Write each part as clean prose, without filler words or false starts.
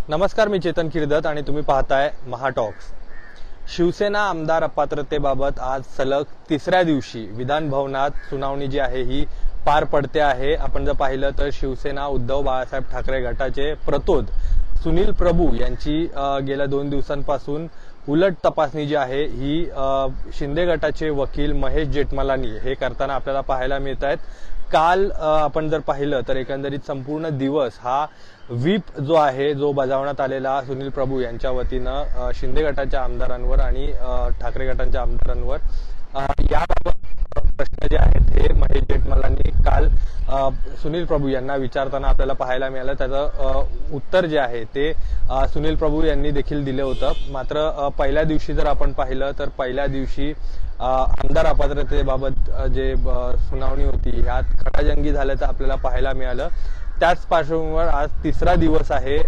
नमस्कार, मी चेतन किर्दत आणि तुम्ही पाहताय महाटॉक्स। शिवसेना आमदार अपात्रतेबाबत आज सलग तिसऱ्या दिवशी विधान भवनात सुनावणी जी आहे ही पार पडते आहे। आपण जर पाहिलं तर शिवसेना उद्धव बाळासाहेब ठाकरे गटाचे प्रतोद सुनील प्रभू यांची गेल्या 2 दिवसांपासून उलट तपासणी जी आहे ही शिंदे गटाचे वकील महेश जेठमलानी हे करताना आपल्याला पाहायला मिळत आहेत। काल आपण जर पाहिलं तर एकंदरीत संपूर्ण दिवस हा व्हीप जो आहे जो बजावण्यात आलेला सुनील प्रभू यांच्या वतीनं शिंदे गटाच्या आमदारांवर आणि ठाकरे गटाच्या आमदारांवर याबाबत प्रश्न जे आहेत हे महेश जेठमलानी काल सुनील प्रभू यांना विचारताना आपल्याला पाहायला मिळालं। त्याचं उत्तर जे आहे ते सुनील प्रभू यांनी देखील दिले होतं। मात्र पहिल्या दिवशी जर आपण पाहिलं तर पहिल्या दिवशी आमदार अपात्रतेबाबत जे सुनावणी होती ह्यात खडाजंगी झाल्याचं आपल्याला पाहायला मिळालं। त्याच पार्श्वभूमीवर आज तिसरा दिवस आहे।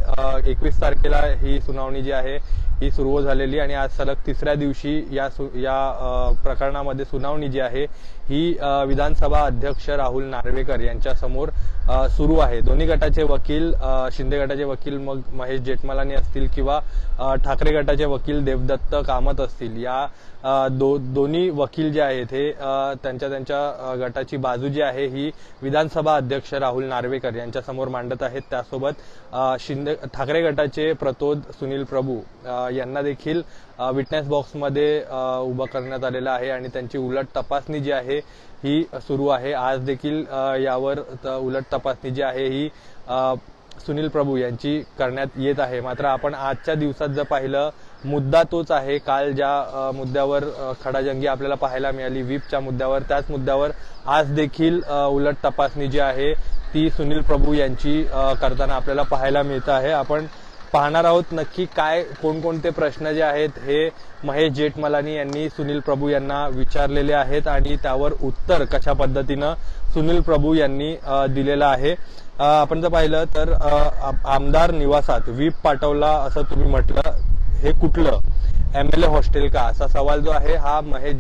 21 तारखेला ही सुनावणी जी आहे ही सुरू झालेली आणि आज सलग तिसऱ्या दिवशी या प्रकरणामध्ये सुनावणी जी आहे ही विधानसभा अध्यक्ष राहुल नार्वेकर यांच्या समोर सुरू आहे। दोन्ही गटाचे वकील शिंदे गटाचे वकील मग महेश जेठमलानी असतील किंवा ठाकरे गटाचे वकील देवदत्त कामत असतील, या दोन्ही वकील जे आहेत हे त्यांच्या गटाची बाजू जी आहे ही विधानसभा अध्यक्ष राहुल नार्वेकर यांच्या समोर मांडत आहेत। त्यासोबत ठाकरे गटाचे प्रतोद सुनील प्रभू यांना देखील विटनेस बॉक्समध्ये उभं करण्यात आलेलं आहे आणि त्यांची उलट तपासणी जी आहे ही सुरू आहे। आज देखील यावर उलट तपासणी जी आहे ही सुनील प्रभू यांची करण्यात येत आहे। मात्र आपण आजच्या दिवसात जर पाहिलं मुद्दा तोच आहे। काल ज्या मुद्द्यावर खडाजंगी आपल्याला पाहायला मिळाली व्हीपच्या मुद्द्यावर, त्याच मुद्द्यावर आज देखील उलट तपासणी जी आहे ती सुनील प्रभू यांची करताना आपल्याला पाहायला मिळत आहे। आपण पाहणार आहोत नक्की काय कोणकोणते प्रश्न जे आहेत हे महेश जेठमलानी यांनी सुनील प्रभू यांना विचारलेले आहेत आणि त्यावर उत्तर कशा पद्धतीनं सुनील प्रभू यांनी दिलेलं आहे। आपण जर पाहिलं तर आमदार निवासात व्हीप पाठवला असं तुम्ही म्हटलं, हे कुठलं एमएलए हॉस्टेल का, असा सवाल जो आहे हा महेश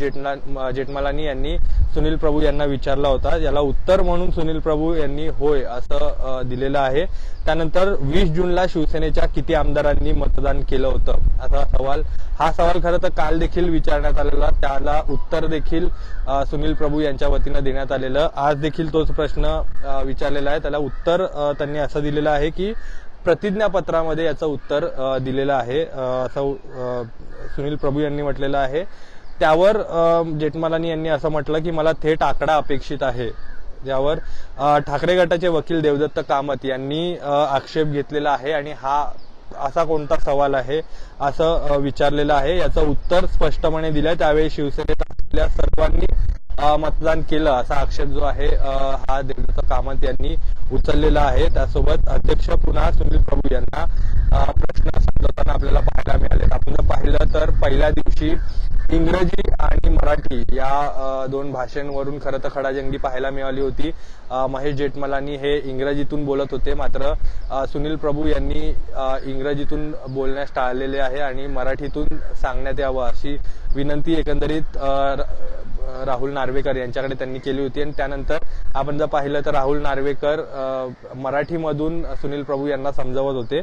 जेठमलानी यांनी सुनील प्रभू यांना विचारला होता। याला उत्तर म्हणून सुनील प्रभू यांनी होय असं दिलेलं आहे। त्यानंतर 20 जूनला शिवसेनेच्या किती आमदारांनी मतदान केलं होतं असा सवाल, हा सवाल खरं तर काल देखील विचारण्यात आलेला, त्याला उत्तर देखील सुनील प्रभू यांच्या वतीनं देण्यात आलेलं। आज देखील तोच प्रश्न विचारलेला आहे, त्याला उत्तर त्यांनी असं दिलेलं आहे की प्रतिज्ञापत्रामध्ये याचं उत्तर दिलेलं आहे असं सुनील प्रभू यांनी म्हटलेलं आहे। त्यावर जेठमलानी यांनी असं म्हटलं की मला थेट आकडा अपेक्षित आहे, ज्यावर ठाकरे गटाचे वकील देवदत्त कामत यांनी आक्षेप घेतलेला आहे आणि हा असा कोणता सवाल आहे असं विचारलेलं आहे। याचं उत्तर स्पष्टपणे दिलंय। त्यावेळी शिवसेनेत असलेल्या सर्वांनी मतदान केलं असा आक्षेप जो आहे हा देवदत्त कामत यांनी उचललेला आहे। त्यासोबत अध्यक्ष पुन्हा सुनील प्रभू यांना प्रश्न समजवताना आपल्याला पाहायला मिळाले। आपण जर पाहिलं तर पहिल्या दिवशी इंग्रजी आणि मराठी या दोन भाषांवरून खरं तर खडाजंगी पाहायला मिळाली होती। महेश जेठमलानी हे इंग्रजीतून बोलत होते, मात्र सुनील प्रभू यांनी इंग्रजीतून बोलण्यास टाळलेले आहे आणि मराठीतून सांगण्यात यावं अशी विनंती एकंदरीत राहुल नार्वेकर यांच्याकडे त्यांनी केली होती। आणि त्यानंतर आपण जर पाहिलं तर राहुल नार्वेकर मराठीमधून सुनील प्रभू यांना समजावत होते।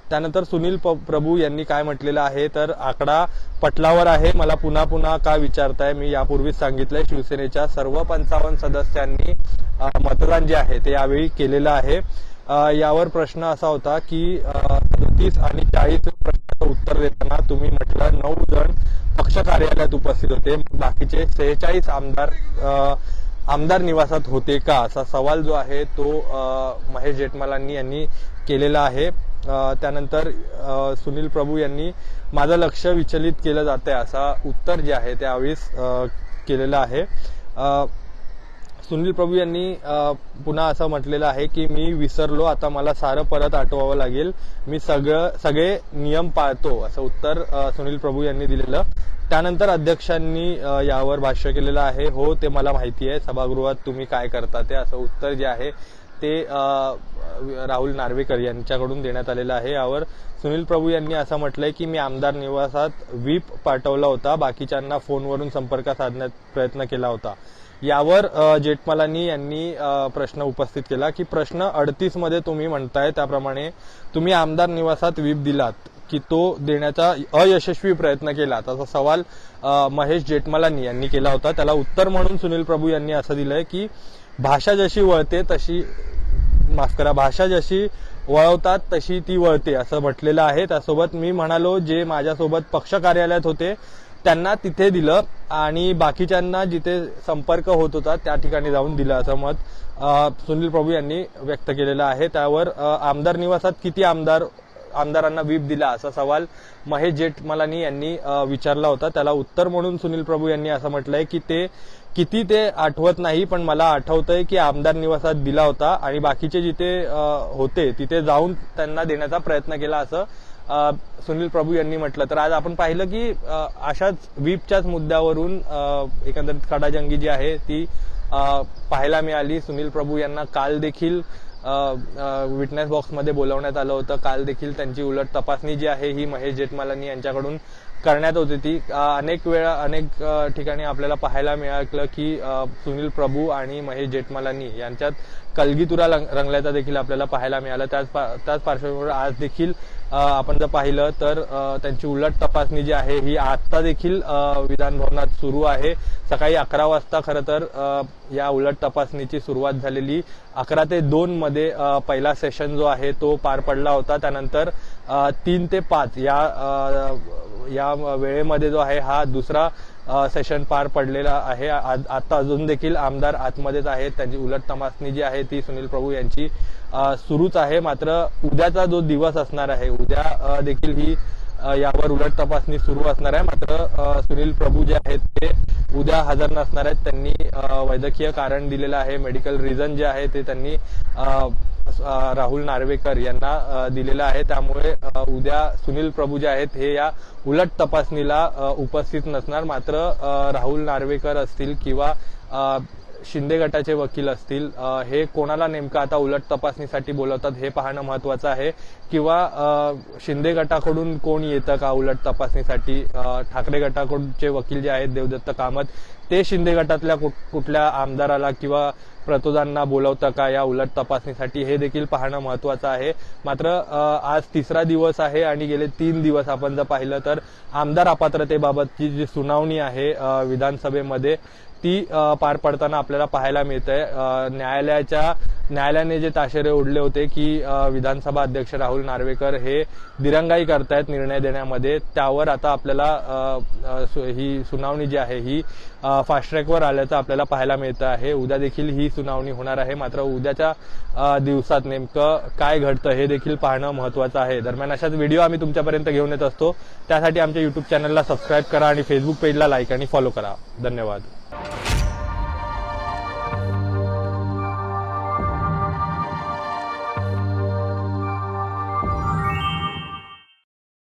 त्यानंतर सुनील प्रभू यांनी काय म्हटलेलं आहे तर आकडा पटलावर आहे, मला पुन्हा पुन्हा का विचारताय, मी यापूर्वीच सांगितलंय शिवसेनेच्या सर्व 55 सदस्यांनी मतदान जे आहे ते यावेळी केलेलं आहे। यावर प्रश्न असा होता की 37 आणि 40 प्रश्नाचं उत्तर देताना तुम्ही म्हटलं 9 जण पक्ष कार्यालयात उपस्थित होते, बाकीचे 46 आमदार निवासात होते का, असा सवाल जो आहे तो महेश जेठमलानी यांनी केलेला आहे। त्यानंतर सुनील प्रभू यांनी माझं लक्ष विचलित केलं जातंय असा उत्तर जे आहे त्यावेळेस केलेलं आहे। सुनील प्रभू यांनी पुन्हा असं म्हटलेलं आहे की मी विसरलो, आता मला सारं परत आठवावं लागेल, मी सगळे नियम पाळतो असं उत्तर सुनील प्रभू यांनी दिलेलं। त्यानंतर अध्यक्षांनी यावर भाष्य केलेलं आहे, हो ते मला माहिती आहे, सभागृहात तुम्ही काय करता ते, असं उत्तर जे आहे ते राहुल नार्वेकर यांच्याकडून देण्यात आलेलं आहे। यावर सुनील प्रभू यांनी असं म्हटलंय की मी आमदार निवासात व्हीप पाठवला होता, बाकीच्यांना फोनवरून संपर्क साधण्याचा प्रयत्न केला होता। यावर जेठमलानी यांनी प्रश्न उपस्थित केला की प्रश्न 38 मध्ये तुम्ही म्हणताय त्याप्रमाणे तुम्ही आमदार निवासात व्हीप दिलात की तो देण्याचा अयशस्वी प्रयत्न केला, असा सवाल महेश जेठमलानी यांनी केला होता. त्याला उत्तर म्हणून सुनील प्रभू यांनी असं दिलंय की भाषा जशी वळते तशी, माफ करा, भाषा जशी वळवतात तशी ती वळते असं म्हटलेलं आहे. त्यासोबत मी म्हणालो जे माझ्यासोबत पक्ष कार्यालयात होते त्यांना तिथे दिलं आणि बाकीच्यांना जिथे संपर्क होत होता त्या ठिकाणी जाऊन दिलं, असं मत सुनील प्रभू यांनी व्यक्त केलेलं आहे. त्यावर आमदार निवासात किती आमदारांना व्हीप दिला असा सवाल महेश जेठमलानी यांनी विचारला होता. त्याला उत्तर म्हणून सुनील प्रभू यांनी असं म्हटलंय की ते किती ते आठवत नाही, पण मला आठवतंय की आमदार निवासात दिला होता आणि बाकीचे जिथे होते तिथे जाऊन त्यांना देण्याचा प्रयत्न केला, असं सुनील प्रभू यांनी म्हटलं. तर आज आपण पाहिलं की अशाच व्हीपच्याच मुद्द्यावरून एकंदरीत खडाजंगी जी आहे ती पाहायला मिळाली. सुनील प्रभू यांना काल देखील विटनेस बॉक्समध्ये बोलवण्यात आलं होतं. काल देखील त्यांची उलट तपासणी जी आहे ही महेश जेठमलानी यांच्याकडून करण्यात होती. ती अनेक ठिकाणी आपल्याला पाहायला मिळालं की सुनील प्रभू आणि महेश जेठमलानी यांच्यात कलगीतुरा रंगल्याचा देखील आपल्याला पाहायला मिळालं. त्याच पार्श्वभूमीवर आज देखील आपण जर पाहिलं तर त्यांची उलट तपासणी जी आहे ही आता देखील विधान भवनात सुरू आहे. सकाळी 11 वाजता खरं तर या उलट तपासणीची सुरुवात झालेली. 11 ते 2 मध्ये पहिला सेशन जो आहे तो पार पडला होता. त्यानंतर 3 ते 5 या वेळेमध्ये जो आहे हा दुसरा सेशन पार पडलेला आहे. आता अजून देखील आमदार आतमध्येच आहेत. त्यांची उलट तपासणी जी आहे ती सुनील प्रभू यांची सुरूच आहे. मात्र उद्याचा जो दिवस असणार आहे, उद्या देखील ही यावर उलट तपासणी सुरू असणार आहे. मात्र सुनील प्रभू जे आहेत ते उद्या हजर नसणार आहेत. त्यांनी वैद्यकीय कारण दिलेलं आहे. मेडिकल रिझन जे आहे ते त्यांनी राहुल नार्वेकर यांना दिलेलं आहे. त्यामुळे उद्या सुनील प्रभू जे आहेत हे या उलट तपासणीला उपस्थित नसणार. मात्र राहुल नार्वेकर असतील किंवा शिंदे गटाचे वकील असतील, हे कोणाला नेमकं आता उलट तपासणीसाठी बोलवतात हे पाहणं महत्वाचं आहे. किंवा शिंदे गटाकडून कोण येतं का उलट तपासणीसाठी, ठाकरे गटाकडचे वकील जे आहेत देवदत्त कामत, ते शिंदे गटातल्या कुठल्या आमदाराला किंवा प्रतोदांना बोलवतं का या उलट तपासणीसाठी, हे देखील पाहणं महत्वाचं आहे. मात्र आज तिसरा दिवस आहे आणि गेले 3 दिवस आपण जर पाहिलं तर आमदार अपात्रतेबाबतची जी सुनावणी आहे विधानसभेमध्ये ती पार पडताना आपल्याला पाहायला मिळतंय. न्यायालयाने जे ताशेरे ओढले होते की विधानसभा अध्यक्ष राहुल नार्वेकर हे दिरंगाई करतायत निर्णय देण्यामध्ये, त्यावर आता आपल्याला ही सुनावणी जी आहे ही फास्ट ट्रॅकवर आल्याचं आपल्याला पाहायला मिळतं आहे. उद्या देखील ही सुनावणी होणार आहे. मात्र उद्याच्या दिवसात नेमकं काय घडतं हे देखील पाहणं महत्वाचं आहे. दरम्यान अशाच व्हिडिओ आम्ही तुमच्यापर्यंत घेऊन येत असतो. त्यासाठी आमच्या युट्यूब चॅनलला सबस्क्राईब करा आणि फेसबुक पेजला लाईक आणि फॉलो करा. धन्यवाद.